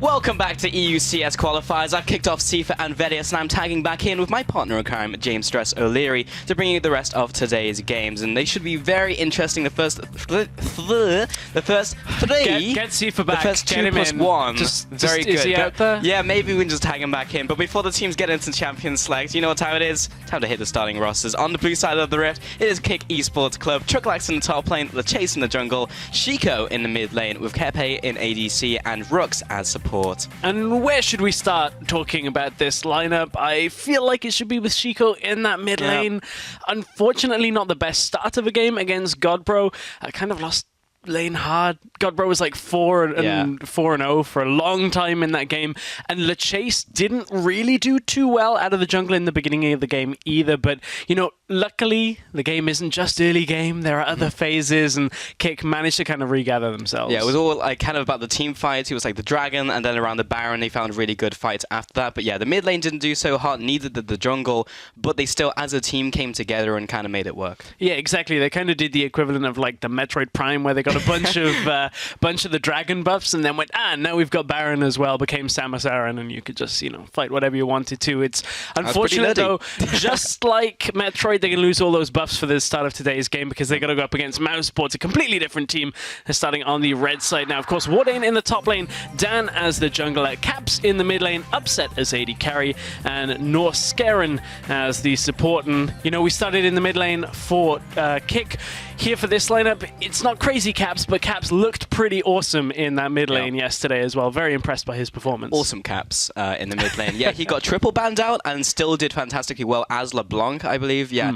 Welcome back to EU CS Qualifiers. I've kicked off Sifa and Vedius, and I'm tagging back in with my partner in crime, James Stress O'Leary, to bring you the rest of today's games. And they should be very interesting. The first three. Get Sifa back. The first get 2 him plus in. 1. Just very good. Is he out there? Yeah, maybe we can just tag him back in. But before the teams get into Champions Select, you know what time it is? Time to hit the starting rosters. On the blue side of the rift, it is Kick eSports Club, Trucklax in the top lane, The Chase in the jungle, Shiko in the mid lane, with Kepe in ADC, and Rooks as support. And where should we start talking about this lineup? I feel like it should be with Shiko in that mid lane. Unfortunately, not the best start of a game against Godbro. I kind of lost lane hard. Godbro was like 4-0 for a long time in that game, and Le Chase didn't really do too well out of the jungle in the beginning of the game either. But you know, luckily the game isn't just early game. There are other phases, and Kick managed to kind of regather themselves. Yeah, it was all like kind of about the team fights. It was like the Dragon, and then around the Baron they found really good fights after that. But yeah, the mid lane didn't do so hot, neither did the jungle, but they still as a team came together and kind of made it work. Yeah, exactly. They kind of did the equivalent of like the Metroid Prime, where they got a bunch of the dragon buffs, and then went, now we've got Baron as well, became Samus Aran, and you could just, you know, fight whatever you wanted to. It's unfortunate though, just like Metroid, they're going to lose all those buffs for the start of today's game because they're going to go up against mousesports, a completely different team. They're starting on the red side now. Of course, Warden in the top lane, Dan as the jungler, Caps in the mid lane, Upset as AD carry, and Norse Skaren as the support. And, you know, we started in the mid lane for Kick. Here for this lineup, it's not crazy Caps, but Caps looked pretty awesome in that mid lane yesterday as well. Very impressed by his performance. Awesome Caps in the mid lane. Yeah, he got triple banned out and still did fantastically well as LeBlanc, I believe. Yeah,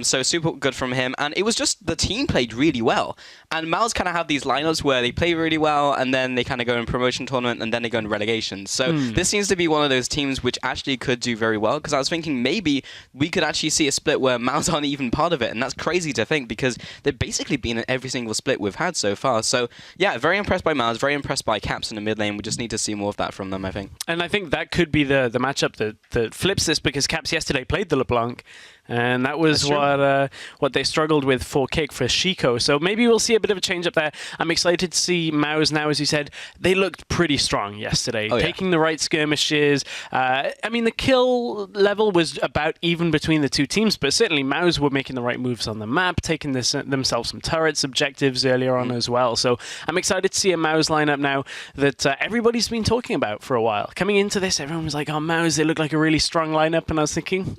so super good from him. And it was just the team played really well. And Mouse kind of have these lineups where they play really well, and then they kind of go in promotion tournament, and then they go in relegation. So this seems to be one of those teams which actually could do very well, because I was thinking maybe we could actually see a split where Mouse aren't even part of it, and that's crazy to think because they've basically been in every single split we've had so far. So yeah, very impressed by Mouse, very impressed by Caps in the mid lane. We just need to see more of that from them, I think. And I think that could be the matchup that flips this, because Caps yesterday played the LeBlanc, and that was what they struggled with for Kick for Shiko. So maybe we'll see a bit of a change up there. I'm excited to see Mouse now. As you said, they looked pretty strong yesterday, taking the right skirmishes. I mean, the kill level was about even between the two teams, but certainly Mouse were making the right moves on the map, taking themselves some turrets objectives earlier on as well. So I'm excited to see a Mouse lineup now that everybody's been talking about for a while. Coming into this, everyone was like, oh, Mouse, they look like a really strong lineup, and I was thinking,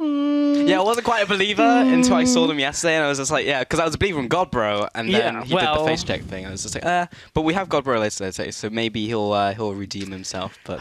yeah, I wasn't quite a believer until I saw them yesterday, and I was just like, yeah, because I was a believer in Godbro, and then he did the face check thing. I was just like, but we have Godbro later today, so maybe he'll redeem himself. But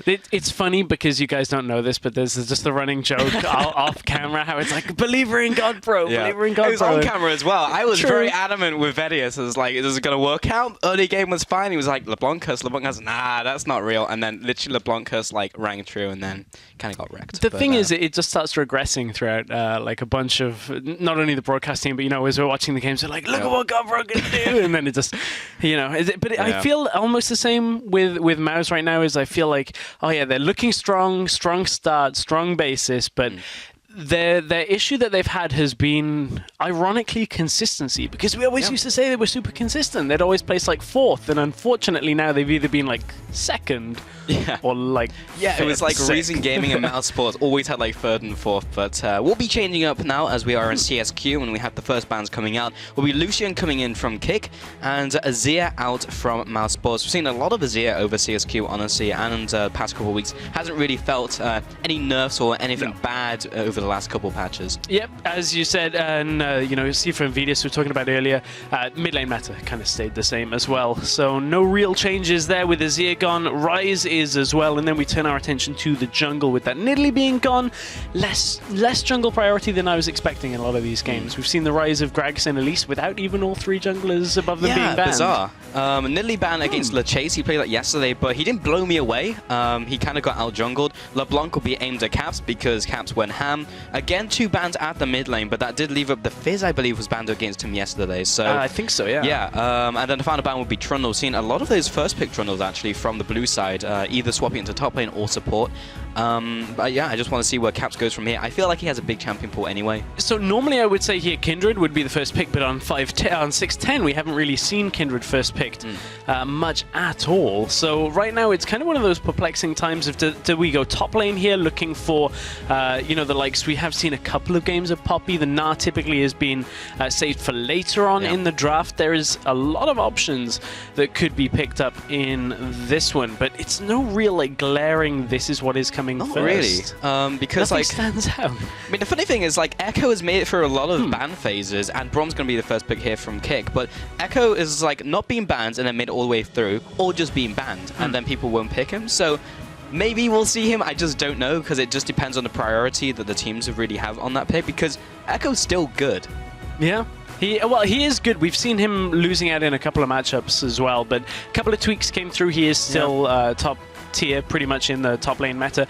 it's funny because you guys don't know this, but there's just the running joke off camera how it's like believer in Godbro, believer in Godbro. It was on camera as well. I was very adamant with Vedius. I was like, is it going to work out? Early game was fine. He was like, LeBlanc curse, nah, that's not real. And then literally LeBlanc curse like rang true, and then kind of got wrecked. The thing is, it just starts regressing throughout like a bunch of, not only the broadcast team, but you know, as we're watching the games, they're like, look at what Godbro can do, and then it just, you know, I feel almost the same with Mouse right now. Is I feel like, oh yeah, they're looking strong start, strong basis, but their issue that they've had has been, ironically, consistency, because we always used to say they were super consistent. They'd always place like 4th, and unfortunately now they've either been like 2nd or like it was like Reason Gaming and mousesports always had like 3rd and 4th, but we'll be changing up now as we are in CSQ, and we have the first bans coming out. Will be Lucian coming in from Kick, and Azir out from mousesports. We've seen a lot of Azir over CSQ, honestly, and past couple of weeks hasn't really felt any nerfs or anything bad over the last couple patches. Yep, as you said, and you know, Sifa and Vedius were talking about earlier, mid lane meta kind of stayed the same as well. So no real changes there with Azir gone. Ryze is as well, and then we turn our attention to the jungle with that Nidalee being gone. Less jungle priority than I was expecting in a lot of these games. We've seen the rise of Gragas and Elise without even all 3 junglers above them being banned. Bizarre. Nidalee banned against Le Chase. He played that yesterday, but he didn't blow me away. He kind of got out jungled. LeBlanc will be aimed at Caps because Caps went ham. Again, 2 bans at the mid lane, but that did leave up the Fizz, I believe, was banned against him yesterday. So I think so, yeah. Yeah, and then the final ban would be Trundle. Seen a lot of those first pick Trundles actually from the blue side, either swapping into top lane or support. But yeah, I just want to see where Caps goes from here. I feel like he has a big champion pool anyway. So normally I would say here Kindred would be the first pick, but on 610 we haven't really seen Kindred first picked much at all. So right now it's kind of one of those perplexing times of do we go top lane here looking for you know, the likes. We have seen a couple of games of Poppy. The Gnar typically has been saved for later on in the draft. There is a lot of options that could be picked up in this one, but it's no real like glaring this is what is coming first. Really? Because nothing like stands out. I mean, the funny thing is, like, Echo has made it through a lot of ban phases, and Brom's going to be the first pick here from Kick, but Echo is, like, not being banned and then made it all the way through, or just being banned, and then people won't pick him, so maybe we'll see him, I just don't know, because it just depends on the priority that the teams really have on that pick, because Echo's still good. Yeah. He is good. We've seen him losing out in a couple of matchups as well, but a couple of tweaks came through. He is still top tier pretty much in the top lane meta.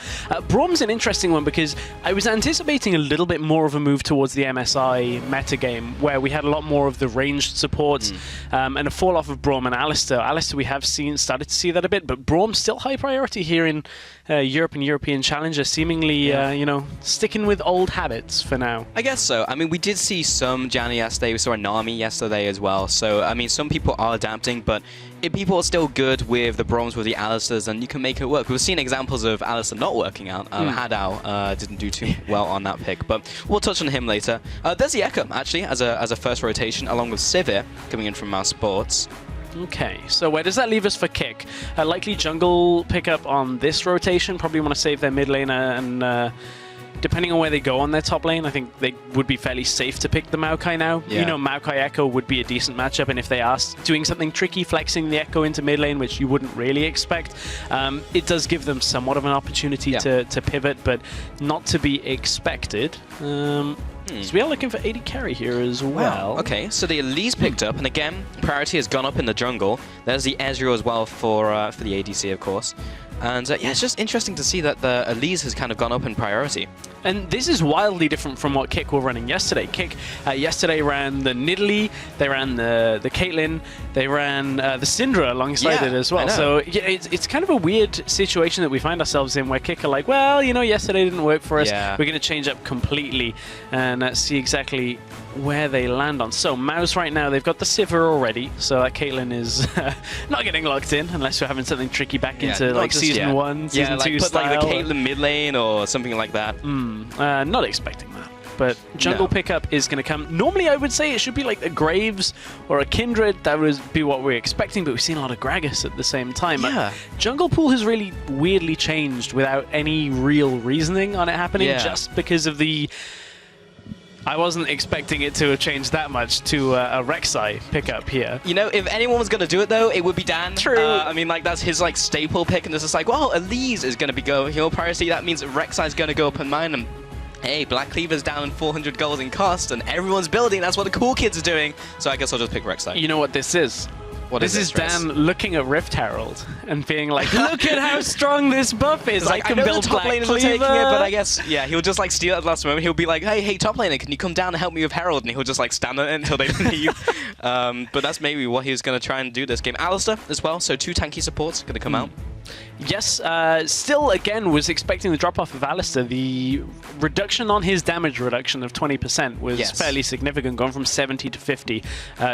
Brom's an interesting one because I was anticipating a little bit more of a move towards the MSI meta game where we had a lot more of the ranged supports and a fall off of Brom and Alistair. Alistair we have started to see that a bit, but Brom's still high priority here in Europe and European Challenger, seemingly you know, sticking with old habits for now. I guess so. I mean, we did see some Janny yesterday, we saw a Nami yesterday as well, so I mean, some people are adapting, but if people are still good with the Broms, with the Alistairs, then you can make it work. We've seen examples of Alistair not working out. Hadao didn't do too well on that pick, but we'll touch on him later. There's the Echo, actually, as a first rotation, along with Sivir coming in from mousesports. Okay, so where does that leave us for Kick? Likely jungle pickup on this rotation. Probably want to save their mid laner and... depending on where they go on their top lane, I think they would be fairly safe to pick the Maokai now. Yeah. You know, Maokai Echo would be a decent matchup, and if they are doing something tricky, flexing the Echo into mid lane, which you wouldn't really expect, it does give them somewhat of an opportunity to pivot, but not to be expected. So we are looking for 80 carry here as well. Wow. Okay, so the Elise picked up, and again, priority has gone up in the jungle. There's the Ezreal as well for the ADC, of course. And yeah, it's just interesting to see that the Elise has kind of gone up in priority. And this is wildly different from what Kick were running yesterday. Kick yesterday ran the Nidalee, they ran the Caitlyn, they ran the Syndra alongside it as well. So yeah, it's kind of a weird situation that we find ourselves in where Kick are like, well, you know, yesterday didn't work for us. We're going to change up completely and see exactly where they land on. So Mouse right now, they've got the Sivir already, so that Caitlyn is not getting locked in unless we're having something tricky back into like season 1, season 2 put style. Like the Caitlyn mid lane or something like that. Not expecting that. But jungle pickup is going to come. Normally I would say it should be like a Graves or a Kindred. That would be what we're expecting, but we've seen a lot of Gragas at the same time. Jungle pool has really weirdly changed without any real reasoning on it happening, just because of the... I wasn't expecting it to have changed that much to a Rek'Sai pickup here. You know, if anyone was going to do it, though, it would be Dan. True. I mean, like, that's his, like, staple pick, and it's just like, well, Elise is going to be heal priority. That means Rek'Sai's going to go up in mine, and hey, Black Cleaver's down 400 gold in cost, and everyone's building. That's what the cool kids are doing. So I guess I'll just pick Rek'Sai. You know what this is? This is Dan looking at Rift Herald and being like, look at how strong this buff is. Like, I can build top Black laners Cleaver. are taking it, but I guess, yeah, he'll just like steal it at the last moment. He'll be like, hey, top laner, can you come down and help me with Herald? And he'll just like stand on it until they leave. But that's maybe what he's going to try and do this game. Alistair as well, so 2 tanky supports going to come out. Yes, still, again, was expecting the drop-off of Alistair. The reduction on his damage reduction of 20% was fairly significant, gone from 70 to 50,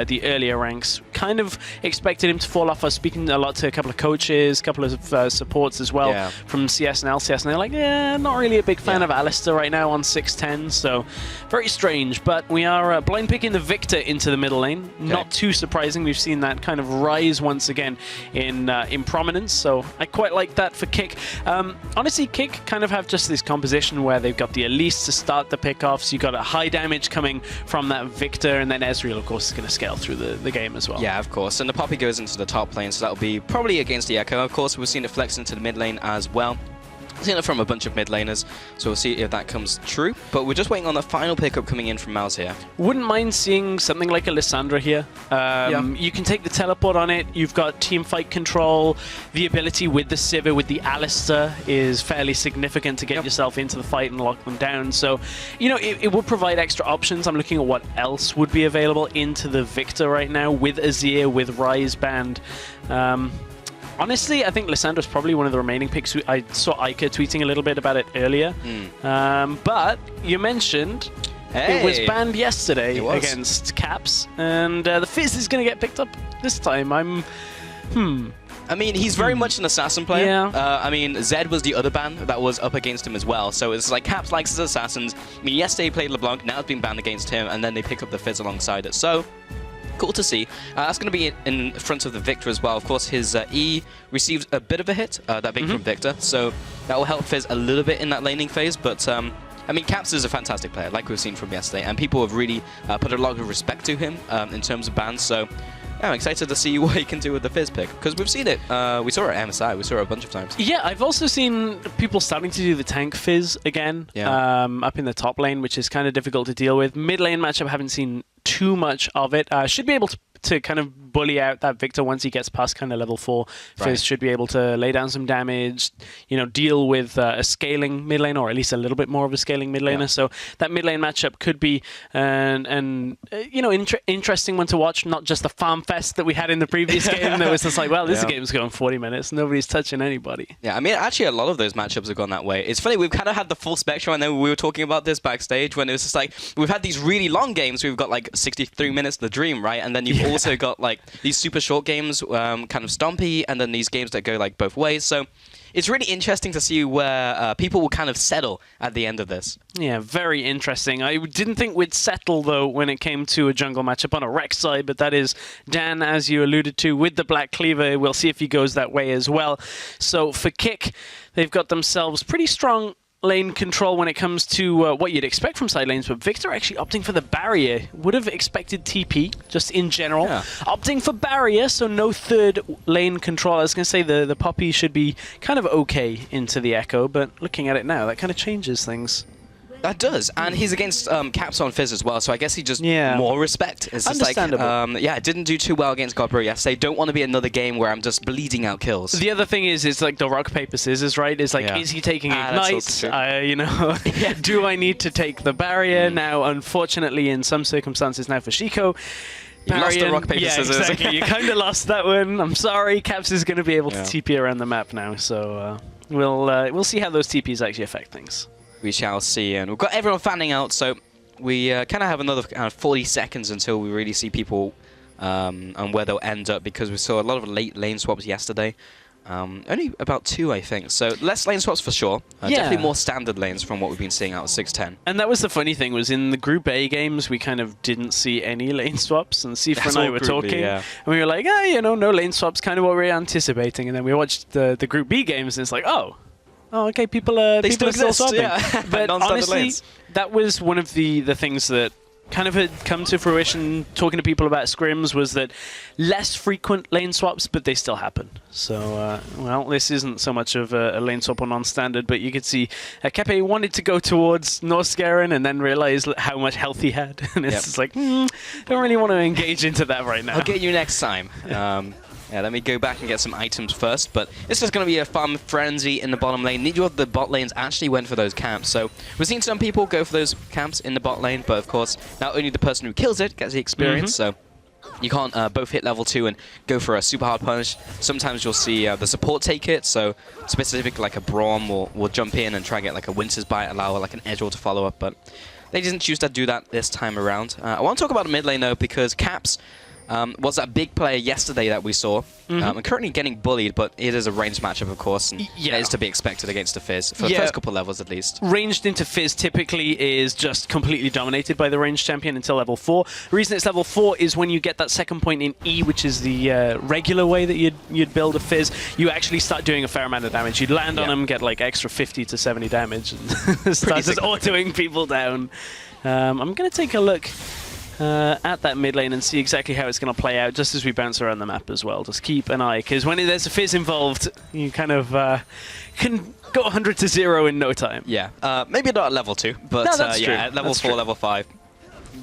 the earlier ranks. Kind of expected him to fall off. I was speaking a lot to a couple of coaches, a couple of supports as well from CS and LCS, and they're like, yeah, not really a big fan of Alistair right now on 610, so very strange. But we are blind picking the Victor into the middle lane. Not too surprising. We've seen that kind of rise once again in prominence, so I quite like that for Kick. Honestly, Kick kind of have just this composition where they've got the Elise to start the pickoffs. You've got a high damage coming from that Victor, and then Ezreal, of course, is going to scale through the game as well. Yeah, of course. And the Poppy goes into the top lane, so that'll be probably against the Echo. Of course, we've seen it flex into the mid lane as well. Seen it from a bunch of mid laners, so we'll see if that comes true. But we're just waiting on the final pickup coming in from Mouse here. Wouldn't mind seeing something like a Lissandra here. You can take the teleport on it. You've got team fight control. The ability with the Sivir, with the Alistair, is fairly significant to get yourself into the fight and lock them down. So, you know, it would provide extra options. I'm looking at what else would be available into the Victor right now with Azir, with Rise Band. Honestly, I think Lissandra's probably one of the remaining picks. I saw Iker tweeting a little bit about it earlier. But you mentioned it was banned yesterday against Caps, and the Fizz is going to get picked up this time. I mean, he's very much an assassin player. Yeah. I mean, Zed was the other ban that was up against him as well. So it's like Caps likes his assassins. I mean, yesterday he played LeBlanc, now it's been banned against him, and then they pick up the Fizz alongside it. So cool to see. That's going to be in front of the Victor as well. Of course, his E received a bit of a hit, that being from Victor. So that will help Fizz a little bit in that laning phase. But, I mean, Caps is a fantastic player, like we've seen from yesterday. And people have really put a lot of respect to him in terms of bans. So yeah, I'm excited to see what he can do with the Fizz pick. Because we've seen it. We saw it at MSI. We saw it a bunch of times. Yeah, I've also seen people starting to do the tank Fizz again up in the top lane, which is kind of difficult to deal with. Mid lane matchup, I haven't seen too much of it. Should be able to kind of bully out that Victor once he gets past kind of level 4. Fizz should be able to lay down some damage, you know, deal with a scaling mid lane, or at least a little bit more of a scaling mid laner. So that mid lane matchup could be an you know, interesting one to watch. Not just the farm fest that we had in the previous game that was just like, well, this game's going 40 minutes, nobody's touching anybody. Yeah, I mean, actually, a lot of those matchups have gone that way. It's funny, we've kind of had the full spectrum. I know we were talking about this backstage when it was just like, we've had these really long games. We've got like 63 minutes the dream, right? And then you've also got like these super short games, kind of stompy, and then these games that go like both ways. So it's really interesting to see where people will kind of settle at the end of this. Yeah, very interesting. I didn't think we'd settle, though, when it came to a jungle matchup on a Rex side, but that is Dan, as you alluded to, with the Black Cleaver. We'll see if he goes that way as well. So for Kick, they've got themselves pretty strong lane control when it comes to what you'd expect from side lanes, but Victor actually opting for the barrier. Would have expected TP, just in general. Opting for barrier, so no third lane control. I was going to say the Poppy should be kind of okay into the Echo, but looking at it now, that kind of changes things. That does, and he's against Caps on Fizz as well, so I guess he just more respect. It's just understandable. Like, yeah, didn't do too well against Godbro yesterday. Don't want to be another game where I'm just bleeding out kills. The other thing is like the rock, paper, scissors, right? It's like, is he taking Ignite? You know, do I need to take the barrier? Now, unfortunately, in some circumstances now for Shiko, you lost the rock, paper, scissors. Exactly. You kind of lost that one. I'm sorry. Caps is going to be able to TP around the map now, so we'll see how those TPs actually affect things. We shall see, and we've got everyone fanning out, so we kind of have another 40 seconds until we really see people and where they'll end up, because we saw a lot of late lane swaps yesterday. Only about 2, I think, so less lane swaps for sure. Definitely more standard lanes from what we've been seeing out of 6-10. And that was the funny thing, was in the Group A games, we kind of didn't see any lane swaps, and Sifa and I were talking, and we were like, you know, no lane swaps, kind of what we were anticipating, and then we watched the Group B games, and it's like, oh, okay, people are still swapping. But honestly, that was one of the things that kind of had come to fruition talking to people about scrims, was that less frequent lane swaps, but they still happen. So, well, this isn't so much of a lane swap on non-standard, but you could see Kepe wanted to go towards North Garen and then realized how much health he had. And it's just like, don't really want to engage into that right now. I'll get you next time. Yeah, let me go back and get some items first, but this is going to be a farm frenzy in the bottom lane. Neither of the bot lanes actually went for those camps, so we've seen some people go for those camps in the bot lane, but of course, not only the person who kills it gets the experience, so you can't both hit level 2 and go for a super hard punish. Sometimes you'll see the support take it, so specific like a Braum will jump in and try and get like a Winter's Bite, allow like an Edgewall to follow up, but they didn't choose to do that this time around. I want to talk about the mid lane though, because Caps was that big player yesterday that we saw. I'm currently getting bullied, but it is a ranged matchup, of course, and it is to be expected against the Fizz, for the first couple of levels at least. Ranged into Fizz typically is just completely dominated by the ranged champion until level 4. The reason it's level 4 is when you get that second point in E, which is the regular way that you'd build a Fizz, you actually start doing a fair amount of damage. You'd land on them, get like extra 50 to 70 damage, and start just autoing people down. I'm going to take a look at that mid lane and see exactly how it's going to play out just as we bounce around the map as well. Just keep an eye, because when there's a fizz involved, you kind of can go 100 to 0 in no time. Yeah, maybe not at level 2, but no, that's true. Yeah, at level that's 4, true. level 5,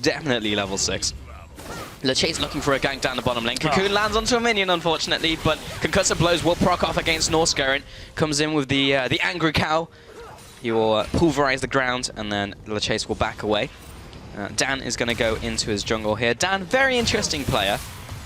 definitely level 6. LeChase looking for a gank down the bottom lane. Cocoon lands onto a minion, unfortunately, but concussive blows will proc off against Norskeren. Comes in with the angry cow. He will pulverize the ground, and then LeChase will back away. Dan is going to go into his jungle here. Dan, very interesting player.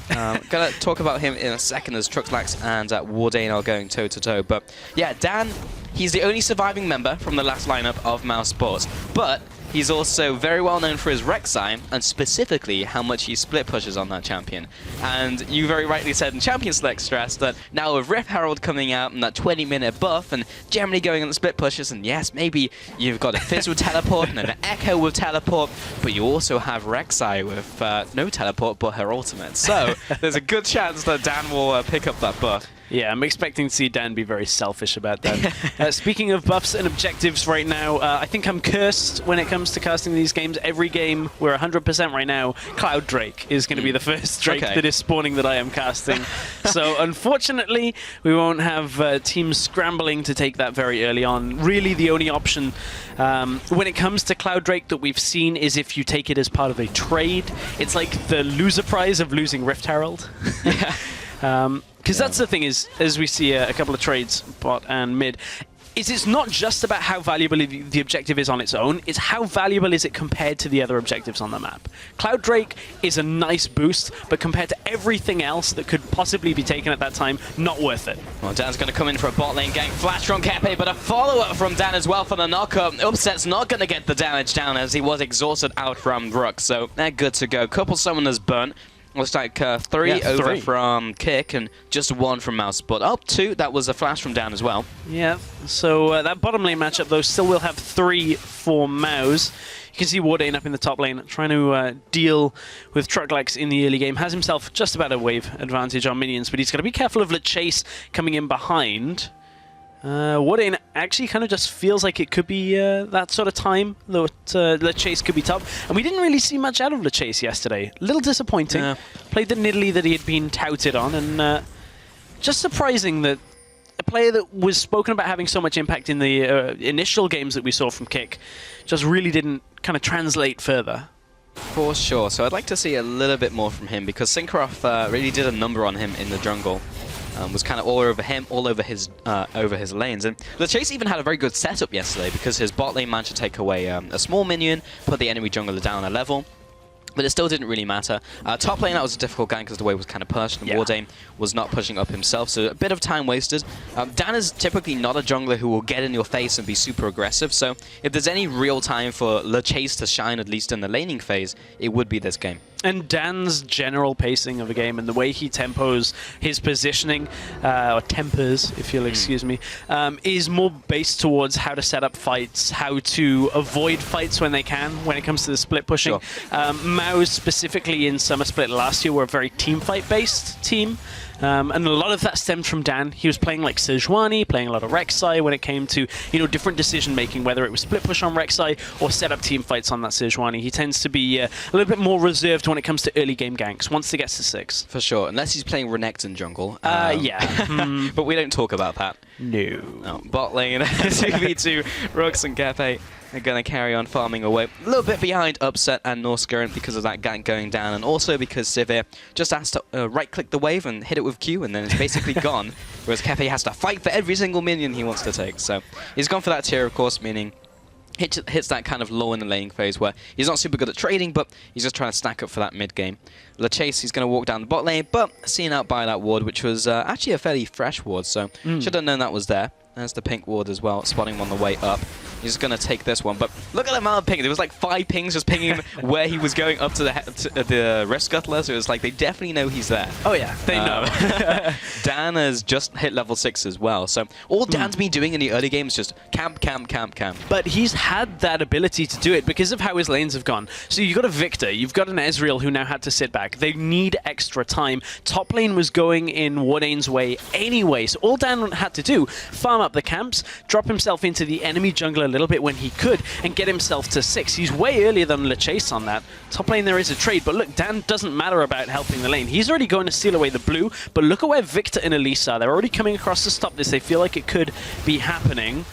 Gonna talk about him in a second as Truxlax and Wardane are going toe-to-toe. But yeah, Dan, he's the only surviving member from the last lineup of mousesports. But he's also very well known for his Rek'Sai, and specifically how much he split pushes on that champion. And you very rightly said in Champion Select Stress that now with Rift Herald coming out and that 20-minute buff and generally going on the split pushes, and yes, maybe you've got a Fizz with teleport and an Echo with teleport, but you also have Rek'Sai with no teleport but her ultimate. So there's a good chance that Dan will pick up that buff. Yeah, I'm expecting to see Dan be very selfish about that. Speaking of buffs and objectives right now, I think I'm cursed when it comes to casting these games. Every game, we're 100% right now. Cloud Drake is going to be the first Drake that is spawning that I am casting. So unfortunately, we won't have teams scrambling to take that very early on. Really, the only option when it comes to Cloud Drake that we've seen is if you take it as part of a trade. It's like the loser prize of losing Rift Herald. Because that's the thing is, as we see a couple of trades, bot and mid, is it's not just about how valuable the objective is on its own, it's how valuable is it compared to the other objectives on the map. Cloud Drake is a nice boost, but compared to everything else that could possibly be taken at that time, not worth it. Well, Dan's going to come in for a bot lane gank. Flash from Kepe, but a follow-up from Dan as well for the knock-up. Upset's not going to get the damage down as he was exhausted out from Rook, so they're good to go. Couple summoners burnt. Looks like 3 over from Kick and just 1 from Mouse. But up 2, that was a flash from Dan as well. Yeah, so that bottom lane matchup, though, still will have 3 for Mouse. You can see Wardane up in the top lane, trying to deal with Truxlax in the early game. Has himself just about a wave advantage on minions, but he's got to be careful of LeChase coming in behind. Wardane actually kind of just feels like it could be that sort of time that LeChase could be top. And we didn't really see much out of LeChase yesterday. A little disappointing. Yeah. Played the Nidalee that he had been touted on, and just surprising that a player that was spoken about having so much impact in the initial games that we saw from Kick just really didn't kind of translate further. For sure. So I'd like to see a little bit more from him, because Syncroft really did a number on him in the jungle. Was kind of all over him, all over his lanes. And LeChase even had a very good setup yesterday, because his bot lane managed to take away a small minion, put the enemy jungler down a level. But it still didn't really matter. Top lane, that was a difficult gank because the wave was kind of pushed, and Wardane was not pushing up himself, so a bit of time wasted. Dan is typically not a jungler who will get in your face and be super aggressive, so if there's any real time for LeChase to shine, at least in the laning phase, it would be this game. And Dan's general pacing of the game and the way he tempos his positioning, or tempers, if you'll excuse me, is more based towards how to set up fights, how to avoid fights when they can, when it comes to the split pushing. Sure. MOU specifically in Summer Split last year were a very team fight based team. And a lot of that stemmed from Dan. He was playing like Sejuani, playing a lot of Rek'Sai when it came to, you know, different decision making, whether it was split push on Rek'Sai or set up team fights on that Sejuani. He tends to be a little bit more reserved when it comes to early game ganks once he gets to 6. For sure, unless he's playing Renekton jungle. Yeah. But we don't talk about that. No. Bot lane, 2v2, Rooks and Kepe are going to carry on farming away. A little bit behind Upset and Norskeren because of that gank going down, and also because Sivir just has to right-click the wave and hit it with Q, and then it's basically gone, whereas Kepe has to fight for every single minion he wants to take. So he's gone for that tier, of course, meaning hits that kind of low in the laning phase where he's not super good at trading, but he's just trying to stack up for that mid game. LeChase, he's going to walk down the bot lane, but seen out by that ward, which was actually a fairly fresh ward, so should have known that was there. There's the pink ward as well, spotting him on the way up. He's just going to take this one, but look at the amount of ping. There was like 5 pings just pinging him where he was going up to the Rift Scuttler, so it was like they definitely know he's there. Oh yeah, they know. Dan has just hit level 6 as well, so all Dan's been doing in the early game is just camp, camp, camp, camp. But he's had that ability to do it because of how his lanes have gone. So you've got a Victor, you've got an Ezreal who now had to sit back. They need extra time. Top lane was going in Wardane's way anyway, so all Dan had to do, farm up the camps, drop himself into the enemy jungler little bit when he could and get himself to 6. He's way earlier than LeChase on that. Top lane there is a trade, but look, Dan doesn't matter about helping the lane. He's already going to steal away the blue, but look at where Victor and Elise are. They're already coming across to stop this. They feel like it could be happening.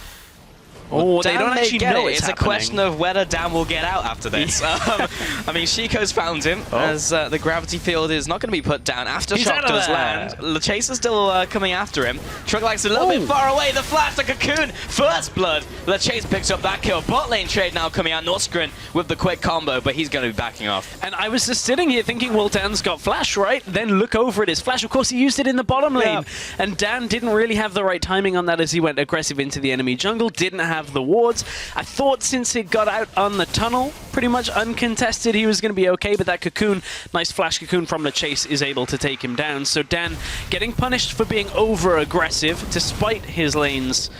Oh, they don't actually know it's happening. A question of whether Dan will get out after this. I mean, Shiko's found him as the gravity field is not going to be put down after Shock does land. LeChase is still coming after him. Trucklight's a little bit far away. The flash, the cocoon, first blood. LeChase picks up that kill. Bot lane trade now coming out. Norsgren with the quick combo, but he's going to be backing off. And I was just sitting here thinking, well, Dan's got flash, right? Then look over at his flash. Of course, he used it in the bottom lane. And Dan didn't really have the right timing on that as he went aggressive into the enemy jungle. Didn't have the wards. I thought since it got out on the tunnel, pretty much uncontested, he was going to be okay, but that cocoon, nice flash cocoon from LeChase, is able to take him down. So Dan getting punished for being over-aggressive, despite his lanes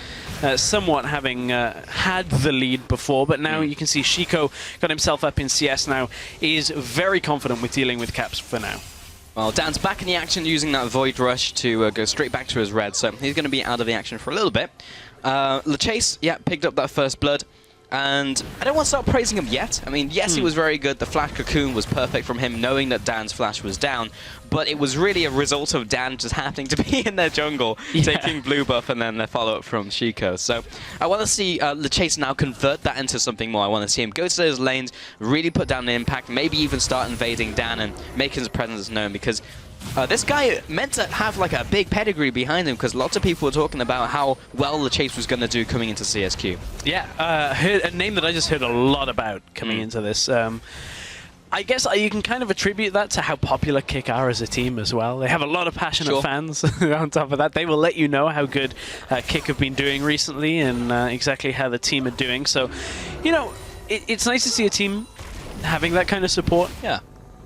somewhat having had the lead before, but now you can see Shiko got himself up in CS now, is very confident with dealing with Caps for now. Well, Dan's back in the action using that Void Rush to go straight back to his red, so he's going to be out of the action for a little bit. LeChase, picked up that first blood, and I don't want to start praising him yet. I mean, yes, he was very good. The flash cocoon was perfect from him, knowing that Dan's flash was down, but it was really a result of Dan just happening to be in their jungle, taking blue buff, and then the follow-up from Shiko. So I want to see LeChase now convert that into something more. I want to see him go to those lanes, really put down an impact, maybe even start invading Dan and make his presence known, because this guy meant to have like a big pedigree behind him, because lots of people were talking about how well LeChase was going to do coming into CSQ. Yeah, a name that I just heard a lot about coming into this. I guess you can kind of attribute that to how popular Kick are as a team as well. They have a lot of passionate fans on top of that. They will let you know how good Kick have been doing recently and exactly how the team are doing. So, you know, it's nice to see a team having that kind of support. Yeah.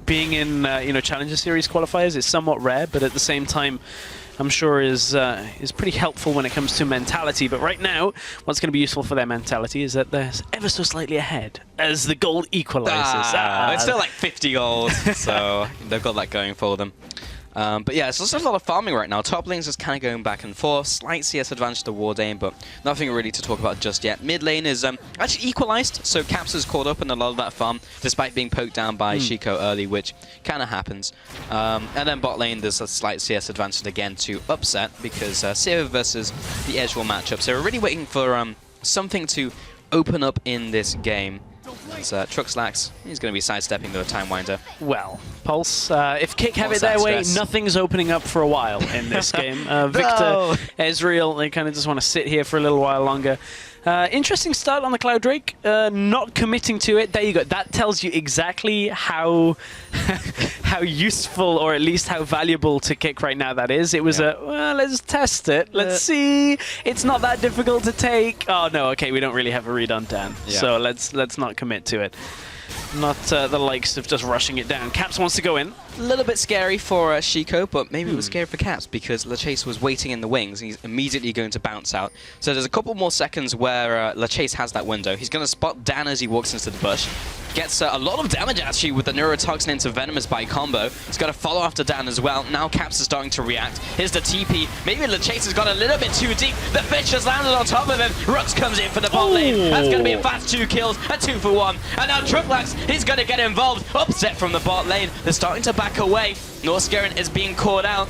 Being in, Challenger Series qualifiers is somewhat rare, but at the same time, I'm sure is pretty helpful when it comes to mentality. But right now, what's going to be useful for their mentality is that they're ever so slightly ahead as the gold equalizes. It's still like 50 gold, so they've got that going for them. But yeah, it's also a lot of farming right now. Top lane's just kind of going back and forth. Slight CS advantage to Wardain, but nothing really to talk about just yet. Mid lane is actually equalized, so Caps is caught up in a lot of that farm, despite being poked down by Shiko early, which kind of happens. And then bot lane, there's a slight CS advantage again to upset, because Sierra versus the Edge will match up. So we're really waiting for something to open up in this game. It's Truckslacks. He's going to be sidestepping the Time Winder. Well, Pulse, if Kick have it their way, nothing's opening up for a while in this game. Victor, Ezreal, they kind of just want to sit here for a little while longer. Interesting start on the Cloud Drake, not committing to it. There you go. That tells you exactly how how useful, or at least how valuable to Kick right now that is. It was well, let's test it. Let's see. It's not that difficult to take. Oh no, okay, we don't really have a read on Dan, so let's not commit to it. Not the likes of just rushing it down. Caps wants to go in. A little bit scary for Shiko, but maybe it was scary for Caps because LeChase was waiting in the wings. He's immediately going to bounce out. So there's a couple more seconds where LeChase has that window. He's going to spot Dan as he walks into the bush. Gets a lot of damage actually with the Neurotoxin into Venomous Bite combo. He's got to follow after Dan as well. Now Caps is starting to react. Here's the TP. Maybe LeChase has got a little bit too deep. The fish has landed on top of him. Rux comes in for the bot lane. That's going to be a fast 2 kills, a 2 for 1. And now Trucklax, he's going to get involved. Upset from the bot lane. They're starting to back away. Norsgaren is being caught out.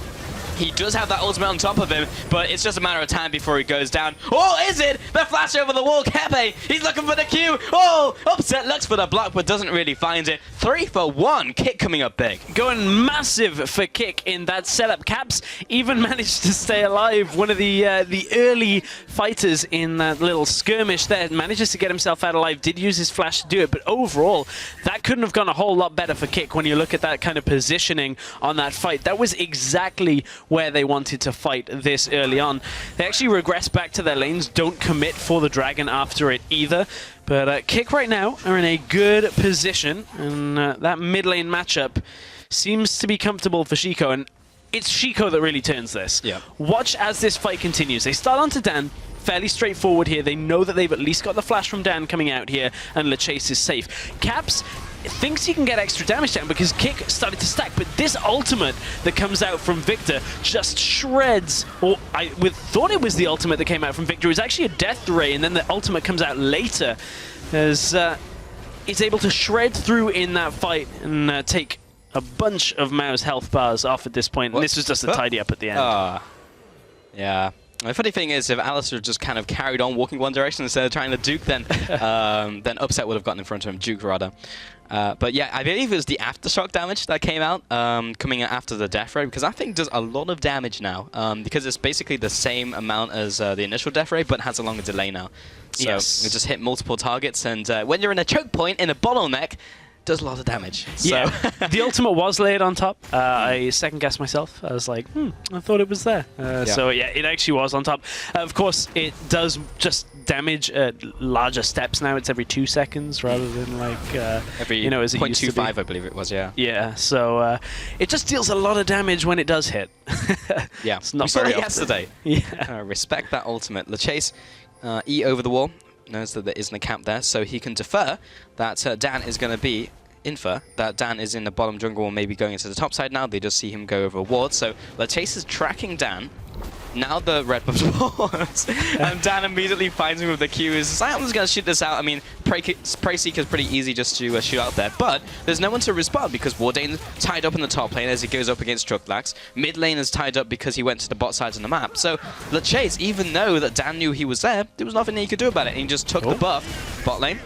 He does have that ultimate on top of him, but it's just a matter of time before he goes down. Oh, is it? The flash over the wall. Kepe, he's looking for the Q. Oh, Upset looks for the block, but doesn't really find it. 3 for 1. Kick coming up big. Going massive for Kick in that setup. Caps even managed to stay alive. One of the early fighters in that little skirmish there manages to get himself out alive. Did use his flash to do it, but overall, that couldn't have gone a whole lot better for Kick when you look at that kind of positioning on that fight. That was exactly where they wanted to fight this early on. They actually regress back to their lanes, don't commit for the dragon after it either. But Kick right now are in a good position, and that mid lane matchup seems to be comfortable for Shiko, and it's Shiko that really turns this. Yeah. Watch as this fight continues. They start onto Dan, fairly straightforward here. They know that they've at least got the flash from Dan coming out here, and LeChase is safe. Caps, thinks he can get extra damage down because Kick started to stack, but this ultimate that comes out from Victor just shreds, or I thought it was the ultimate that came out from Victor. It was actually a death ray, and then the ultimate comes out later as he's able to shred through in that fight and take a bunch of MOU's health bars off at this point. And this was just a tidy up at the end. Yeah. The funny thing is, if Alistair just kind of carried on walking one direction instead of trying to Duke, then Upset would have gotten in front of him, Duke rather. But yeah, I believe it was the aftershock damage that came out, coming out after the death ray, because I think does a lot of damage now, because it's basically the same amount as the initial death ray, but has a longer delay now. So it just hit multiple targets, and when you're in a choke point in a bottleneck, does a lot of damage. Yeah, the ultimate was laid on top. I second-guessed myself. I was like, I thought it was there. So yeah, it actually was on top. Of course, it does just damage at larger steps now. It's every 2 seconds rather than like every as it used to be. 0.25, I believe it was. Yeah. Yeah. So it just deals a lot of damage when it does hit. Yeah. It's not we saw very it yesterday. Yeah. Respect that ultimate. LeChase, E over the wall. Knows that there isn't a camp there, so he can defer that Dan is going to infer that Dan is in the bottom jungle or maybe going into the top side now. They just see him go over a ward, so LeChase is tracking Dan. Now the red buff spawns, and Dan immediately finds him with the Q. He's like, I'm just going to shoot this out. I mean, Prey Seeker is pretty easy just to shoot out there, but there's no one to respond because Wardane's tied up in the top lane as he goes up against Trucklax. Mid lane is tied up because he went to the bot side of the map. So LeChase, even though that Dan knew he was there was nothing he could do about it. And he just took the buff. Bot lane.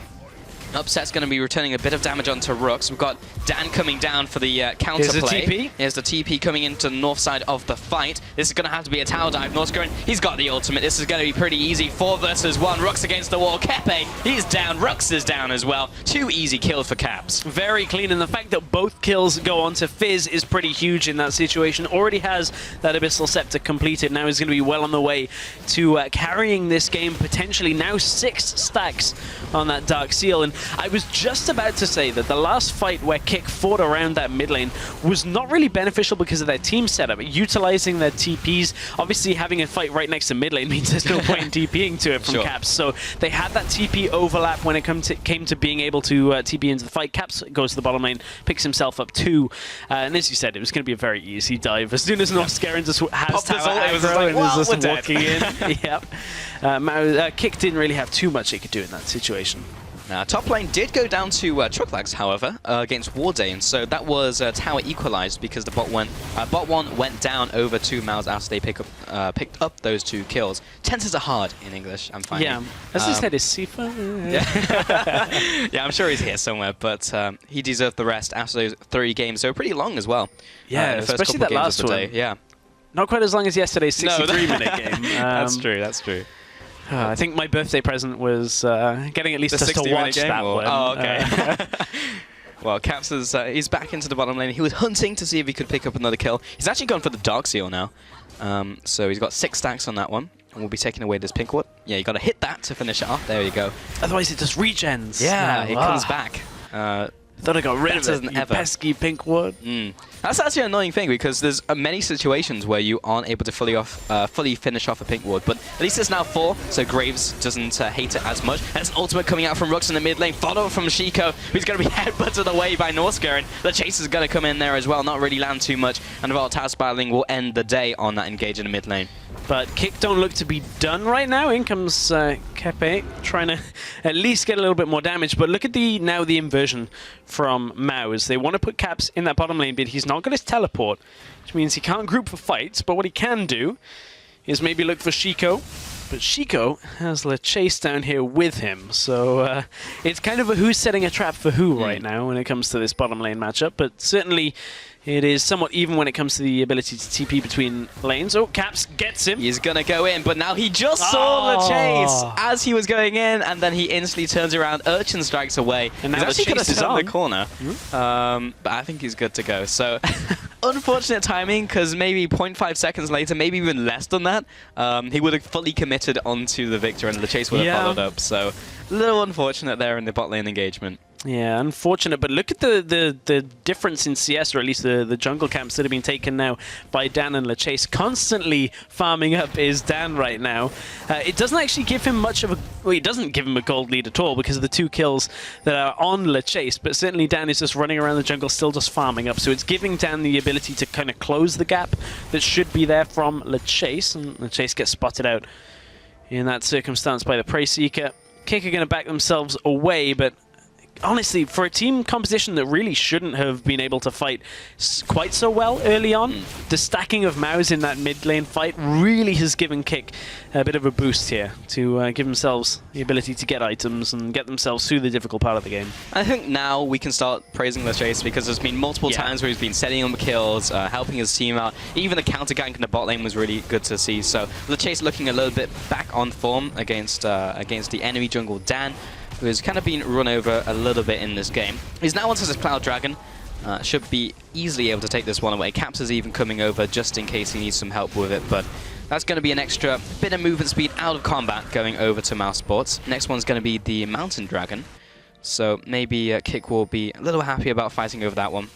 Upset's going to be returning a bit of damage onto Rooks. We've got Dan coming down for the counterplay. Here's the TP coming into the north side of the fight. This is going to have to be a tower dive. Northscoren, he's got the ultimate. This is going to be pretty easy. 4 versus 1. Rooks against the wall. Kepe, he's down. Rooks is down as well. 2 easy kills for Caps. Very clean, and the fact that both kills go on to Fizz is pretty huge in that situation. Already has that Abyssal Scepter completed. Now he's going to be well on the way to carrying this game, potentially now 6 stacks on that Dark Seal. And I was just about to say that the last fight where Kick fought around that mid lane was not really beneficial because of their team setup. Utilizing their TPs, obviously having a fight right next to mid lane means there's no point in TPing to it from Caps. So they had that TP overlap when it came to being able to TP into the fight. Caps goes to the bottom lane, picks himself up too. And as you said, it was going to be a very easy dive. As soon as Northscoren just has tower aggro and is just walking in. Yep. Kick didn't really have too much he could do in that situation. Top lane did go down to Trucklax, however, against Wardane, so that was tower equalized because the bot one went down over 2 MOUs after they picked up those 2 kills. Tenses are hard in English, I'm finding. Yeah, as he said, is Sifa? Yeah, I'm sure he's here somewhere, but he deserved the rest after those 3 games. They were pretty long as well. Yeah, especially that last one. Yeah. Not quite as long as yesterday's 63-minute game. That's true, that's true. I think my birthday present was getting at least just to watch that one. Oh, okay. Well, Caps is he's back into the bottom lane. He was hunting to see if he could pick up another kill. He's actually gone for the Dark Seal now. So he's got 6 stacks on that one. And we'll be taking away this pink ward. Yeah, you got to hit that to finish it off. There you go. Otherwise it just regens. Yeah, it comes back. Thought I got rid of it, you pesky pink ward. That's actually an annoying thing because there's many situations where you aren't able to fully finish off a pink ward, but at least it's now 4, so Graves doesn't hate it as much. There's an ultimate coming out from Rooks in the mid lane, followed from Shiko, who's going to be headbutted away by Northscoren. The chase is going to come in there as well, not really land too much, and the Vault Tower Spiraling will end the day on that engage in the mid lane. But Kick don't look to be done right now. In comes Kepe, trying to at least get a little bit more damage. But look at the inversion from MOUs. They want to put Caps in that bottom lane, but he's not got his teleport, which means he can't group for fights. But what he can do is maybe look for Shiko. But Shiko has LeChase down here with him. So it's kind of a who's setting a trap for who right now when it comes to this bottom lane matchup. But certainly it is somewhat even when it comes to the ability to TP between lanes. Oh, Caps gets him. He's going to go in, but now he just saw the chase as he was going in, and then he instantly turns around. Urchin strikes away. And now he's actually going to the corner. But I think he's good to go. So unfortunate timing, because maybe 0.5 seconds later, maybe even less than that, he would have fully committed onto the victor, and the chase would have followed up. So a little unfortunate there in the bot lane engagement. Yeah, unfortunate, but look at the difference in CS, or at least the jungle camps that have been taken now by Dan and LeChase. Constantly farming up is Dan right now. It doesn't actually give him much of a... Well, it doesn't give him a gold lead at all because of the 2 kills that are on LeChase, but certainly Dan is just running around the jungle, still just farming up. So it's giving Dan the ability to kind of close the gap that should be there from LeChase, and LeChase gets spotted out in that circumstance by the Prey Seeker. Kick are going to back themselves away, but honestly, for a team composition that really shouldn't have been able to fight quite so well early on, the stacking of MOUs in that mid lane fight really has given Kick a bit of a boost here to give themselves the ability to get items and get themselves through the difficult part of the game. I think now we can start praising LeChase because there's been multiple times where he's been setting on kills, helping his team out. Even the counter gank in the bot lane was really good to see. So LeChase looking a little bit back on form against the enemy jungle Dan, who has kind of been run over a little bit in this game. He's now onto his Cloud Dragon. Should be easily able to take this one away. Caps is even coming over just in case he needs some help with it, but that's going to be an extra bit of movement speed out of combat going over to mousesports. Next one's going to be the Mountain Dragon. So maybe Kick will be a little happy about fighting over that one.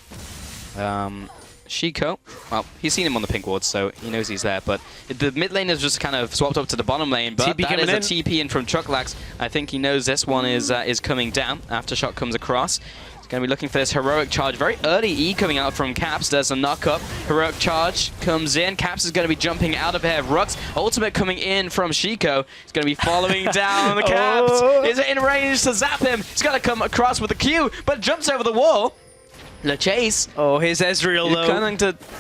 Shiko, well, he's seen him on the pink ward, so he knows he's there, but the mid lane has just kind of swapped up to the bottom lane, but that is a TP in from Trucklax. I think he knows this one is coming down. Aftershock comes across. He's going to be looking for this heroic charge. Very early E coming out from Caps. There's a knock-up. Heroic charge comes in. Caps is going to be jumping out of here. Rux, ultimate coming in from Shiko. He's going to be following down the Caps. Is it in range to zap him? He's got to come across with a Q, but jumps over the wall. LeChase. Oh, here's Ezreal, though.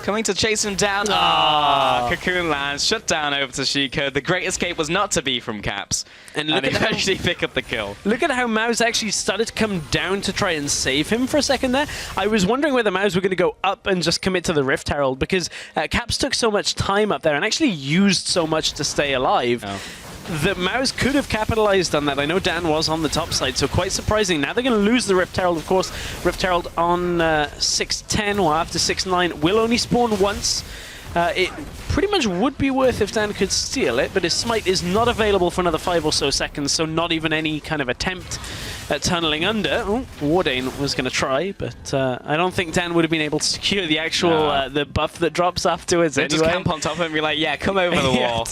Coming to chase him down. Ah, Cocoon lands, shut down over to Shiko. The great escape was not to be from Caps. And eventually pick up the kill. Look at how MOUs actually started to come down to try and save him for a second there. I was wondering whether MOUs were going to go up and just commit to the Rift Herald, because Caps took so much time up there and actually used so much to stay alive. Oh. The MOUs could have capitalized on that. I know Dan was on the top side, so quite surprising. Now they're going to lose the Rift Herald, of course. Rift Herald on 6-10 or after 6-9 will only spawn once. It pretty much would be worth if Dan could steal it, but his smite is not available for another 5 or so seconds, so not even any kind of attempt at tunneling under. Oh, Wardane was going to try, but I don't think Dan would have been able to secure the actual the buff that drops afterwards anyway. Just camp on top of him and be like, yeah, come over the wall.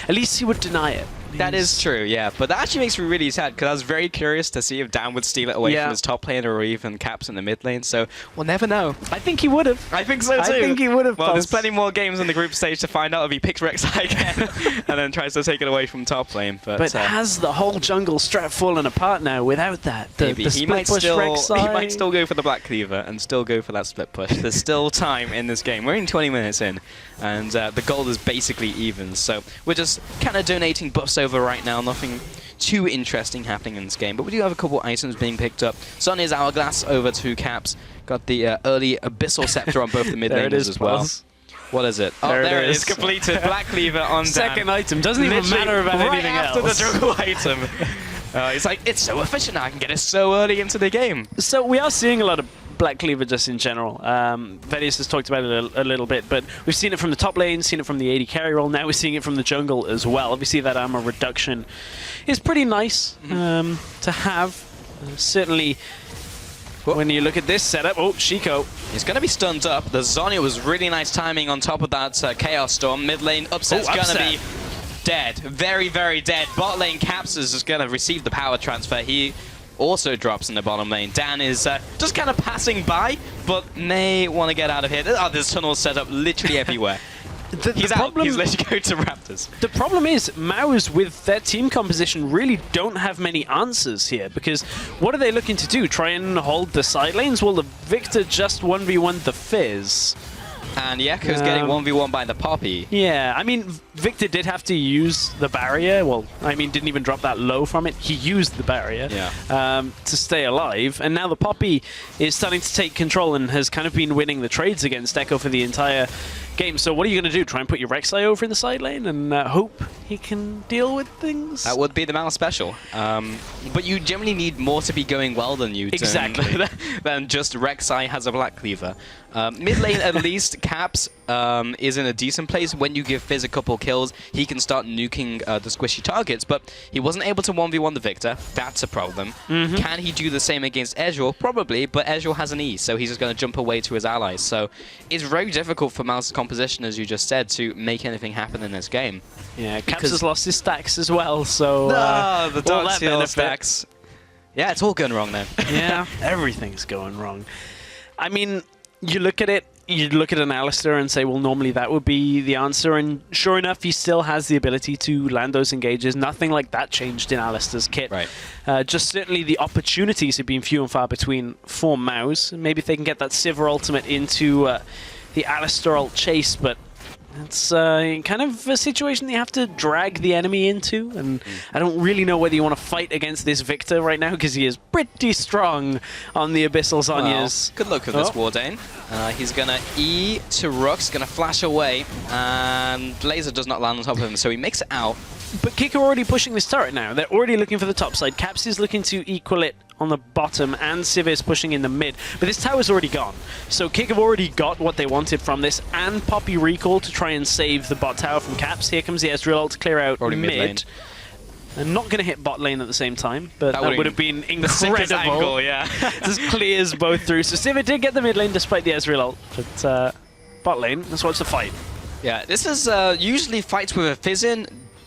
At least he would deny it. That is true, yeah. But that actually makes me really sad, because I was very curious to see if Dan would steal it away from his top lane or even Caps in the mid lane, so we'll never know. I think he would have. I think so too. I think he would have. Well, there's plenty more games in the group stage to find out if he picks Rek'Sai again and then tries to take it away from top lane. But has the whole jungle strat fallen apart now without that? Maybe. He might still go for the Black Cleaver and still go for that split push. There's still time in this game. We're in 20 minutes in, and the gold is basically even, so we're just kind of donating buffs over right now. Nothing too interesting happening in this game, but we do have a couple items being picked up. Sonya's Hourglass over to Caps. Got the early Abyssal Scepter on both the mid laners as well. What is it? Oh, there it is. Completed. Black Cleaver on Dan. Second item. Doesn't even matter about anything else. Right after the jungle item. It's like, it's so efficient now. I can get it so early into the game. So we are seeing a lot of Black Cleaver just in general. Vedius has talked about it a little bit, but we've seen it from the top lane, seen it from the AD carry role, now we're seeing it from the jungle as well. Obviously that armor reduction is pretty nice to have. Certainly when you look at this setup, oh, Shiko. He's going to be stunned up. The Zhonya was really nice timing on top of that Chaos Storm. Mid lane Upset's going to be dead. Very, very dead. Bot lane Caps is just going to receive the power transfer. He also drops in the bottom lane. Dan is just kind of passing by, but may want to get out of here. Oh, there's tunnels set up literally everywhere. He's out. He's letting go to Raptors. The problem is, MOUs with their team composition really don't have many answers here, because what are they looking to do? Try and hold the side lanes? Well, the Victor just 1v1 the Fizz. And Yakko's getting 1v1 by the Poppy. Yeah, I mean, Victor did have to use the barrier. Well, I mean, didn't even drop that low from it. He used the barrier to stay alive. And now the Poppy is starting to take control and has kind of been winning the trades against Echo for the entire game. So what are you going to do? Try and put your Rek'Sai over in the side lane and hope he can deal with things. That would be the Mouse special. But you generally need more to be going well than you exactly than just Rek'Sai has a Black Cleaver. Mid lane, at least, Caps is in a decent place. When you give Fizz a couple kills, he can start nuking the squishy targets, but he wasn't able to 1v1 the Victor. That's a problem. Can he do the same against Ezreal? Probably, but Ezreal has an E, so he's just going to jump away to his allies. So it's very difficult for Mouse's composition, as you just said, to make anything happen in this game. Yeah, Caps has lost his stacks as well, so... the Dark Seal stacks. Yeah, it's all going wrong then. Yeah, everything's going wrong. I mean, you look at it, you look at an Alistar and say, well, normally that would be the answer, and sure enough, he still has the ability to land those engages. Nothing like that changed in Alistar's kit. Right. Just certainly the opportunities have been few and far between for Mouse. Maybe if they can get that Sivir ultimate into the Alistar ult chase, but it's kind of a situation that you have to drag the enemy into, and I don't really know whether you want to fight against this Victor right now, because he is pretty strong on the Abyssal Zhonya's. Well, good luck with this Wardane. He's going to E to Rooks, going to flash away, and Laser does not land on top of him, so he makes it out. But KICK are already pushing this turret now. They're already looking for the top side. Caps is looking to equal it on the bottom, and Sivir is pushing in the mid. But this tower's already gone. So KICK have already got what they wanted from this, and Poppy recall to try and save the bot tower from Caps. Here comes the Ezreal ult to clear out mid. And not going to hit bot lane at the same time, but that would have been incredible. Angle, yeah. Just clears both through. So Sivir did get the mid lane despite the Ezreal ult. But bot lane, let's watch the fight. Yeah, this is usually fights with a Fizz in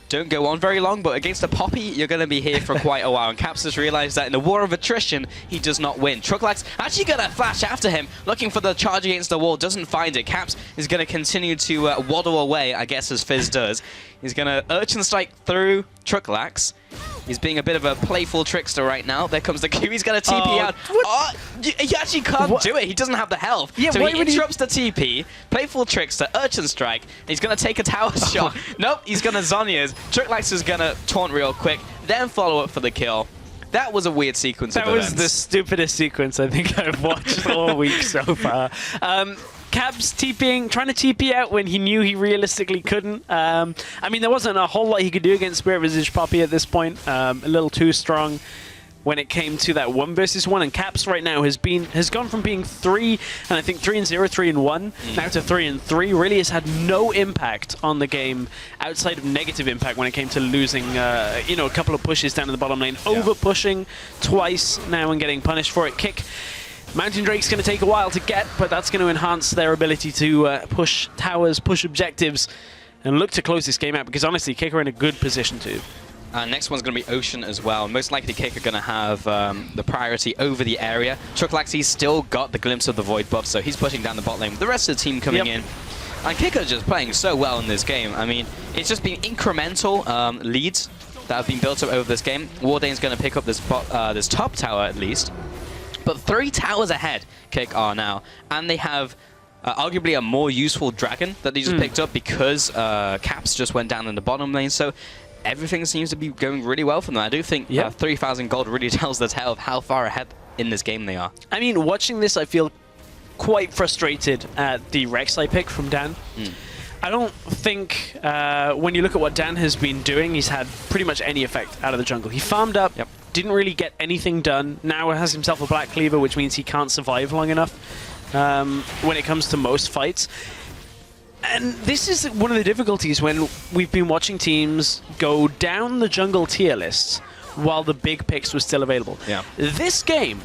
don't go on very long, but against a Poppy, you're going to be here for quite a while. And Caps has realized that in the war of attrition, he does not win. Trucklax actually going to flash after him, looking for the charge against the wall, doesn't find it. Caps is going to continue to waddle away, I guess, as Fizz does. He's going to Urchin Strike through Trucklax. He's being a bit of a playful trickster right now. There comes the Q. He's going to TP out. Oh, he actually can't do it. He doesn't have the health. Yeah, so he interrupts the TP. Playful trickster, Urchin Strike. He's going to take a tower shot. Nope, he's going to Zhonya's. Trucklax is going to taunt real quick, then follow up for the kill. That was a weird sequence of events. That was the stupidest sequence I think I've watched all week so far. Caps TPing, trying to TP out when he knew he realistically couldn't. I mean, there wasn't a whole lot he could do against Spirit Visage Poppy at this point. A little too strong when it came to that 1 versus 1. And Caps right now has gone from being 3 and I think 3-0, 3-1, now to 3-3. Really has had no impact on the game outside of negative impact when it came to losing, you know, a couple of pushes down in the bottom lane, over pushing twice now and getting punished for it. KICK. Mountain Drake's going to take a while to get, but that's going to enhance their ability to push towers, push objectives, and look to close this game out, because honestly, KICK are in a good position too. Next one's going to be Ocean as well. Most likely KICK are going to have the priority over the area. Trucklax, he's still got the Glimpse of the Void buff, so he's pushing down the bot lane with the rest of the team coming in. And KICK are just playing so well in this game. I mean, it's just been incremental leads that have been built up over this game. Wardane's going to pick up this top tower at least. But 3 towers ahead, KICK are now. And they have arguably a more useful dragon that they just picked up because Caps just went down in the bottom lane. So everything seems to be going really well for them. I do think 3,000 gold really tells the tale of how far ahead in this game they are. I mean, watching this, I feel quite frustrated at the Rek'Sai pick from Dan. I don't think when you look at what Dan has been doing, he's had pretty much any effect out of the jungle. He farmed up, didn't really get anything done. Now has himself a Black Cleaver, which means he can't survive long enough when it comes to most fights. And this is one of the difficulties when we've been watching teams go down the jungle tier lists while the big picks were still available. This game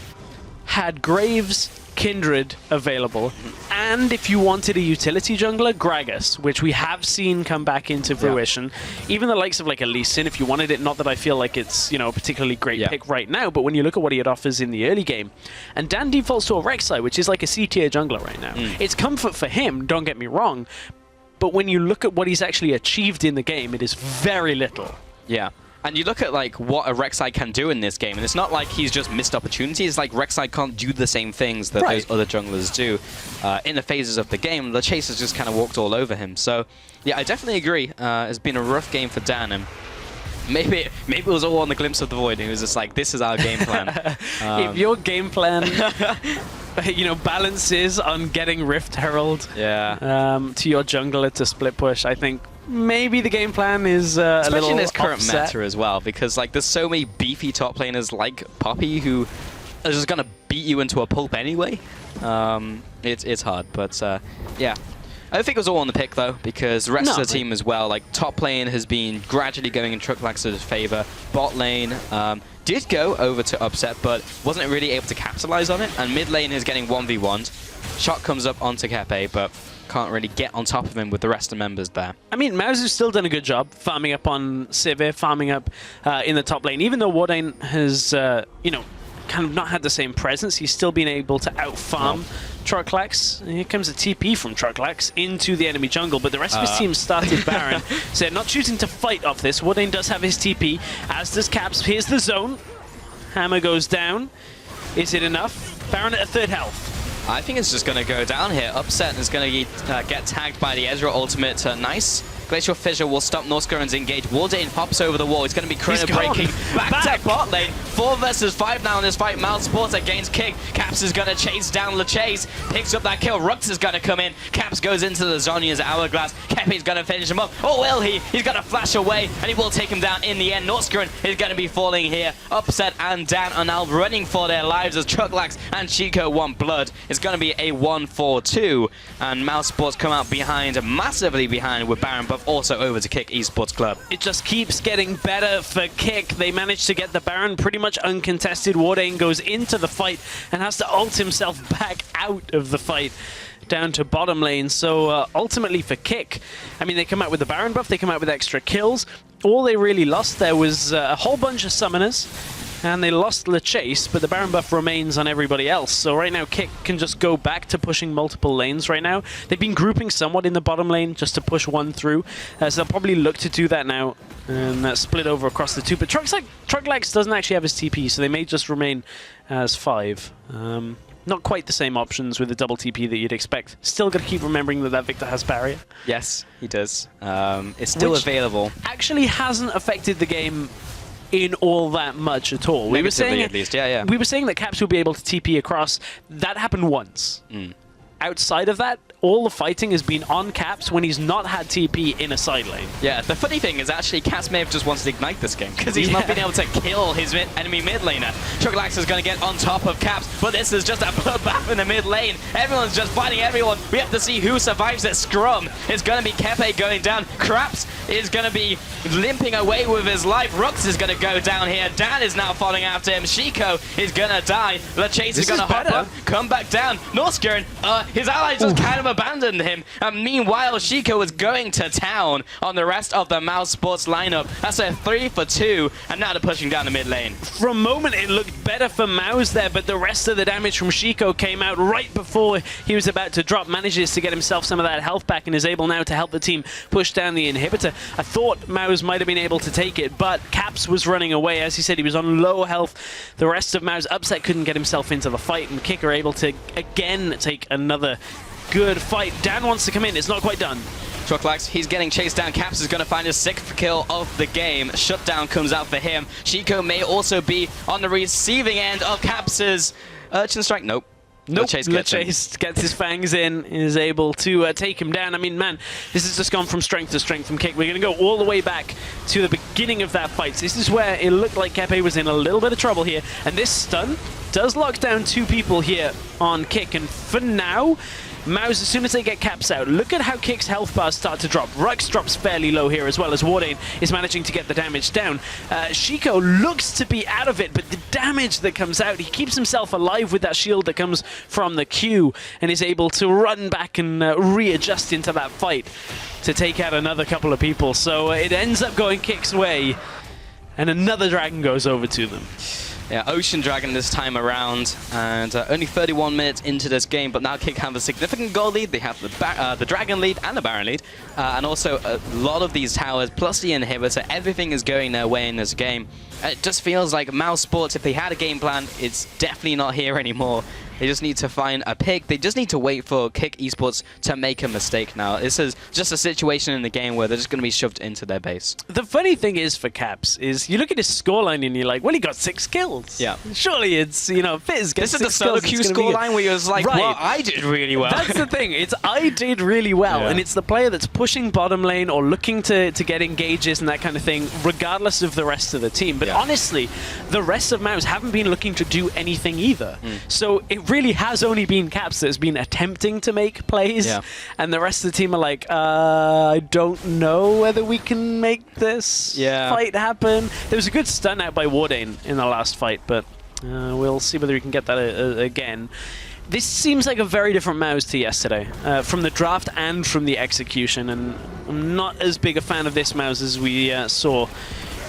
had Graves, Kindred available, and if you wanted a utility jungler, Gragas, which we have seen come back into fruition. Even the likes of like a Lee Sin, if you wanted it, not that I feel like it's, you know, a particularly great pick right now, but when you look at what he had offers in the early game, and Dan defaults to a Rek'Sai, which is like a C-tier jungler right now. It's comfort for him, don't get me wrong, but when you look at what he's actually achieved in the game, it is very little. And you look at like what a Rek'Sai can do in this game, and it's not like he's just missed opportunities. It's like Rek'Sai can't do the same things that those other junglers do in the phases of the game. The chase has just kind of walked all over him. So yeah, I definitely agree. It's been a rough game for Dan, and maybe it was all on the Glimpse of the Void. And he was just like, "This is our game plan." If your game plan, you know, balances on getting Rift Herald to your jungler to split push, I think maybe the game plan is a little especially in this current offset. meta as well, because like there's so many beefy top laners like Poppy who are just gonna beat you into a pulp anyway. It's hard, but yeah. I don't think it was all on the pick though, because the rest of the team as well, like top lane has been gradually going in Trucklax's favor. Bot lane did go over to upset, but wasn't really able to capitalize on it. And mid lane is getting 1v1'd. Shot comes up onto Kepe, but can't really get on top of him with the rest of the members there. I mean, Mouse has still done a good job farming up on Sivir, farming up in the top lane. Even though Warden has, you know, kind of not had the same presence, he's still been able to out-farm Trucklax. Here comes a TP from Trucklax into the enemy jungle, but the rest of his team started Baron. So they're not choosing to fight off this. Warden does have his TP, as does Caps. Here's the zone. Hammer goes down. Is it enough? Baron at a 3rd health. I think it's just going to go down here. Upset is going to get tagged by the Ezreal ultimate. Nice. Glacial Fissure will stop Northscore's engage. Wardane hops over the wall. He's going to be chrono breaking back to bot lane. 4 versus 5 now in this fight. Mousesports against Kick. Caps is going to chase down LeChase. Picks up that kill. Rux is going to come in. Caps goes into the Zhonya's Hourglass. Kepi's going to finish him up. Oh, will he? He's going to flash away, and he will take him down in the end. Northscore is going to be falling here. Upset and Dan are now running for their lives as Trucklax and Chico want blood. It's going to be a 1-4-2, and Mousesports come out behind, massively behind, with Baron Buff also over to Kick Esports Club. It just keeps getting better for Kick. They managed to get the Baron pretty much uncontested. Warden goes into the fight and has to ult himself back out of the fight down to bottom lane. So ultimately for Kick, I mean, they come out with the Baron buff, they come out with extra kills. All they really lost there was a whole bunch of summoners, and they lost LeChase, but the Baron buff remains on everybody else. So right now, Kick can just go back to pushing multiple lanes right now. They've been grouping somewhat in the bottom lane just to push one through. So they'll probably look to do that now and split over across the two. But Trucklax doesn't actually have his TP, so they may just remain as 5. Not quite the same options with the double TP that you'd expect. Still got to keep remembering that Victor has barrier. Yes, he does. It's still available. Actually hasn't affected the game in all that much at all. We were saying at least, yeah. We were saying that Caps would be able to TP across. That happened once. Outside of that, all the fighting has been on Caps when he's not had TP in a side lane. Yeah, the funny thing is actually Caps may have just wanted to ignite this game because he's not been able to kill his enemy mid laner. Trucklax is going to get on top of Caps, but this is just a bloodbath in the mid lane. Everyone's just fighting everyone. We have to see who survives at scrum. It's going to be Kepe going down. Craps is going to be limping away with his life. Rux is going to go down here. Dan is now following after him. Chico is going to die. LeChase is going to hop up, come back down. Northscoren, his allies just kind of abandoned him, and meanwhile Chico is going to town on the rest of the Mousesports lineup. That's a 3 for 2, and now they're pushing down the mid lane. For a moment it looked better for Mouse there, but the rest of the damage from Chico came out right before he was about to drop. Manages to get himself some of that health back and is able now to help the team push down the inhibitor. I thought Mouse might have been able to take it, but Caps was running away. As he said, he was on low health. The rest of Mouse Upset couldn't get himself into the fight, and Kick are able to again take another good fight. Dan wants to come in. It's not quite done. Trucklax, he's getting chased down. Caps is going to find his 6th kill of the game. Shutdown comes out for him. Chico may also be on the receiving end of Caps's Urchin Strike. Nope. LeChase gets his fangs in, is able to take him down. I mean, man, this has just gone from strength to strength from Kick. We're going to go all the way back to the beginning of that fight. So this is where it looked like Kepe was in a little bit of trouble here. And this stun does lock down 2 people here on Kick. And for now, Mouse, as soon as they get Caps out, look at how Kick's health bars start to drop. Rux drops fairly low here as well, as Warden is managing to get the damage down. Chico looks to be out of it, but the damage that comes out, he keeps himself alive with that shield that comes from the Q and is able to run back and readjust into that fight to take out another couple of people. So it ends up going Kick's way, and another dragon goes over to them. Yeah, Ocean Dragon this time around, and only 31 minutes into this game, but now Kick have a significant goal lead. They have the Dragon lead and the Baron lead, and also a lot of these towers, plus the inhibitor. Everything is going their way in this game. It just feels like Mousesports, if they had a game plan, it's definitely not here anymore. They just need to find a pick. They just need to wait for Kick eSports to make a mistake now. This is just a situation in the game where they're just going to be shoved into their base. The funny thing is for Caps is you look at his scoreline and you're like, well, he got 6 kills. Yeah. Surely it's, Fizz gets 6 kills. This is the solo queue scoreline where he was like, right. well, I did really well. That's the thing. It's I did really well. Yeah. And it's the player that's pushing bottom lane or looking to get engages and that kind of thing, regardless of the rest of the team. But honestly, the rest of MOUs haven't been looking to do anything either. So it really has only been Caps that's been attempting to make plays. Yeah. And the rest of the team are like, I don't know whether we can make this fight happen. There was a good stun out by Wardane in the last fight, but we'll see whether we can get that again. This seems like a very different MOUs to yesterday, from the draft and from the execution, and I'm not as big a fan of this MOUs as we saw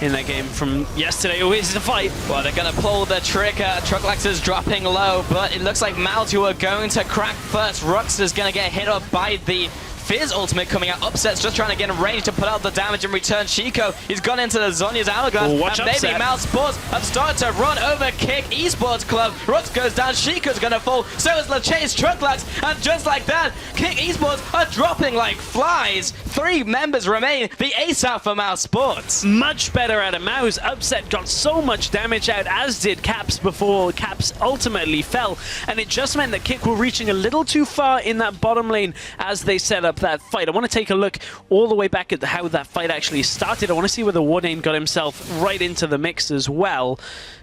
in that game from yesterday. Oh, it's a fight. Well, they're going to pull the trigger. Trucklex is dropping low, but it looks like Maltu are going to crack first. Rux is going to get hit up by the Fizz ultimate coming out. Upset's just trying to get in range to put out the damage in return. Chico, he's gone into the Zhonya's hourglass. Watch and maybe mousesports have started to run over Kick eSports Club. Rux goes down. Chico's going to fall. So is LeChase Trucklex. And just like that, Kick eSports are dropping like flies. 3 members remain. The ace out for mousesports. Much better out of MOUs. Upset got so much damage out, as did Caps before Caps ultimately fell. And it just meant that Kick were reaching a little too far in that bottom lane as they set up that fight. I want to take a look all the way back at how that fight actually started. I want to see whether Wardane got himself right into the mix as well,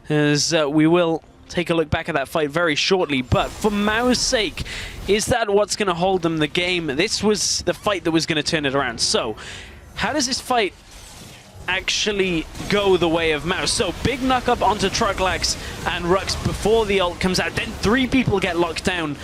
as we will take a look back at that fight very shortly. But for MOU's sake, is that what's going to hold them the game? This was the fight that was going to turn it around. So how does this fight actually go the way of MOUs? So big knock up onto Trucklex and Rux before the ult comes out. Then 3 people get locked down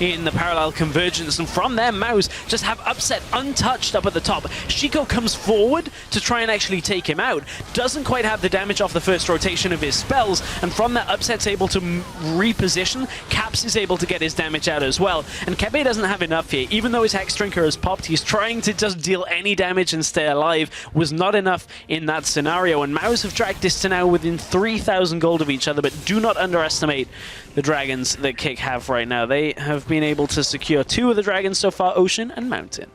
in the parallel convergence, and from there MOUs just have Upset untouched up at the top. Chico comes forward to try and actually take him out, doesn't quite have the damage off the first rotation of his spells, and from that Upset's able to reposition. Caps is able to get his damage out as well, and Kebe doesn't have enough here. Even though his Hex Drinker has popped, he's trying to just deal any damage and stay alive. Was not enough in that scenario, and MOUs have dragged this to now within 3,000 gold of each other. But do not underestimate the dragons that Kick have right now. They have been able to secure 2 of the dragons so far, Ocean and Mountain.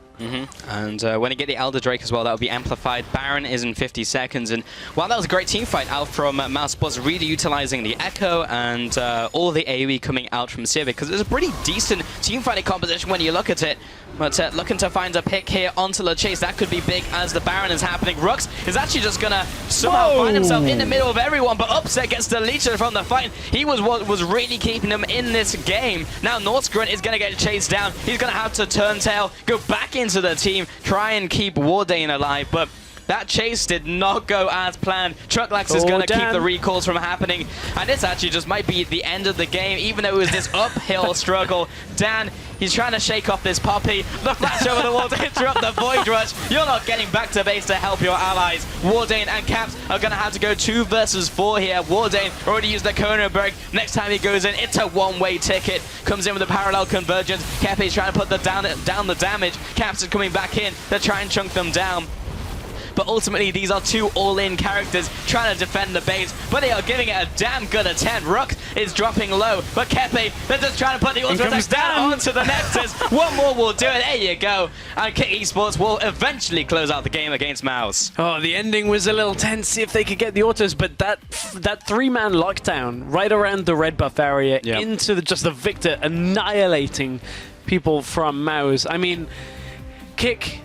And when you get the Elder Drake as well, that will be amplified. Baron is in 50 seconds. And while that was a great team fight out from mousesports, really utilizing the Echo and all the AoE coming out from Civic, because it's a pretty decent team fighting composition when you look at it. But looking to find a pick here onto LeChase, that could be big as the Baron is happening. Rux is actually just going to somehow find himself in the middle of everyone, but Upset gets deleted from the fight. He was what was really keeping him in this game. Now Northgrunt is going to get chased down. He's going to have to turn tail, go back into the team, try and keep Wardane alive, but that chase did not go as planned. Trucklex is going to keep the recalls from happening, and this actually just might be the end of the game, even though it was this uphill struggle. Dan, he's trying to shake off this Poppy. The flash over the wall to interrupt the Void Rush. You're not getting back to base to help your allies. Wardane and Caps are going to have to go 2 versus 4 here. Wardane already used the Kronenberg. Next time he goes in, it's a one-way ticket. Comes in with a parallel convergence. Kepe's trying to put down the damage. Caps is coming back in to try and chunk them down. But ultimately, these are 2 all-in characters trying to defend the base, but they are giving it a damn good attempt. Rux is dropping low, but Kepe, they're just trying to put the ultimate down onto the Nexus. One more will do it. There you go. And Kick eSports will eventually close out the game against MOUs. Oh, the ending was a little tense, see if they could get the autos, but that 3-man lockdown right around the red buff area into just the Victor annihilating people from MOUs. I mean, Kick,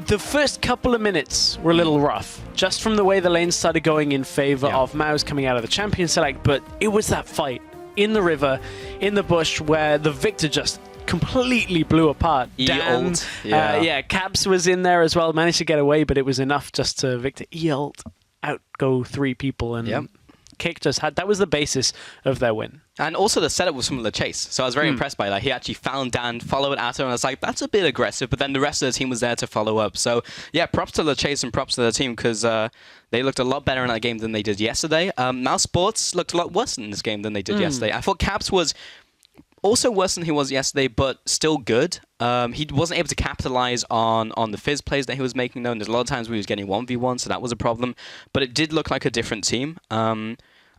the first couple of minutes were a little rough, just from the way the lanes started going in favor of MOUs coming out of the champion select, but it was that fight in the river, in the bush, where the Victor just completely blew apart. Dan, Caps was in there as well, managed to get away, but it was enough just to Victor E-ult, outgo 3 people, and Kick just had, that was the basis of their win. And also the setup was from LeChase, so I was very impressed by that. He actually found Dan, followed at him, and I was like, that's a bit aggressive, but then the rest of the team was there to follow up. So yeah, props to LeChase and props to the team, because they looked a lot better in that game than they did yesterday. mousesports looked a lot worse in this game than they did yesterday. I thought Caps was also worse than he was yesterday, but still good. He wasn't able to capitalize on the Fizz plays that he was making, though, and there's a lot of times where he was getting 1v1, so that was a problem. But it did look like a different team.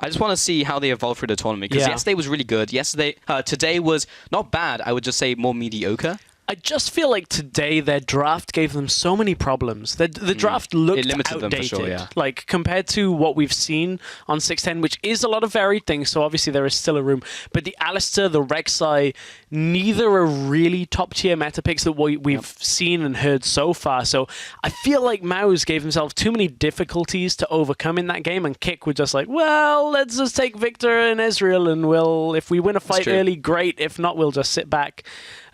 I just want to see how they evolve through the tournament, because yesterday was really good. Today was not bad. I would just say more mediocre. I just feel like today their draft gave them so many problems. The draft looked outdated, them for sure, like compared to what we've seen on 610, which is a lot of varied things. So obviously there is still a room. But the Alistair, the Rek'Sai, neither are really top tier meta picks that we've seen and heard so far. So I feel like Mouse gave himself too many difficulties to overcome in that game, and Kick were just like, well, let's just take Victor and Ezreal, and if we win a fight early, great. If not, we'll just sit back.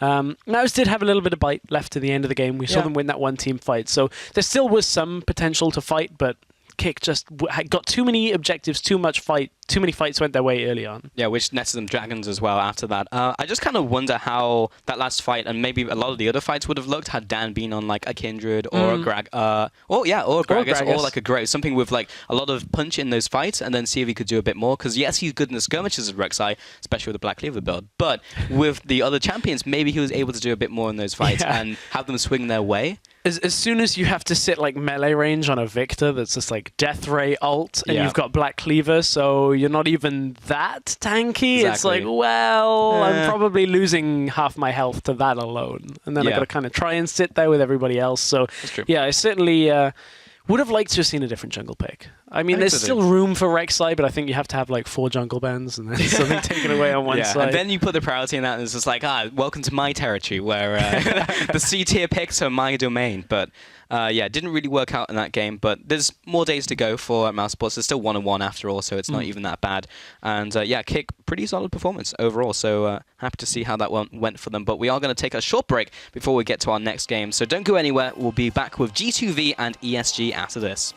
Mouse did have a little bit of bite left to the end of the game. We saw them win that one team fight. So there still was some potential to fight, but Kick just got too many objectives, too many fights went their way early on. Yeah, which netted them dragons as well after that. I just kind of wonder how that last fight, and maybe a lot of the other fights, would have looked had Dan been on like a Kindred or a Gragas, or like a Graves, something with like a lot of punch in those fights, and then see if he could do a bit more. Because yes, he's good in the skirmishes of Rek'Sai, especially with the Black Cleaver build. But with the other champions, maybe he was able to do a bit more in those fights and have them swing their way. As soon as you have to sit like melee range on a Victor that's just like Death Ray ult, and you've got Black Cleaver, so you're not even that tanky. Exactly. It's like, well, I'm probably losing half my health to that alone. And then I got to kind of try and sit there with everybody else. So I certainly would have liked to have seen a different jungle pick. I mean, there's still room for Rek'Sai, but I think you have to have like 4 jungle bands and then something taken away on one side. And then you put the priority in that, and it's just like, welcome to my territory, where the C tier picks are my domain. But it didn't really work out in that game. But there's more days to go for mousesports. There's still 1-1 after all, so it's not even that bad. And Kick, pretty solid performance overall. So happy to see how that went for them. But we are going to take a short break before we get to our next game. So don't go anywhere. We'll be back with G2V and ESG after this.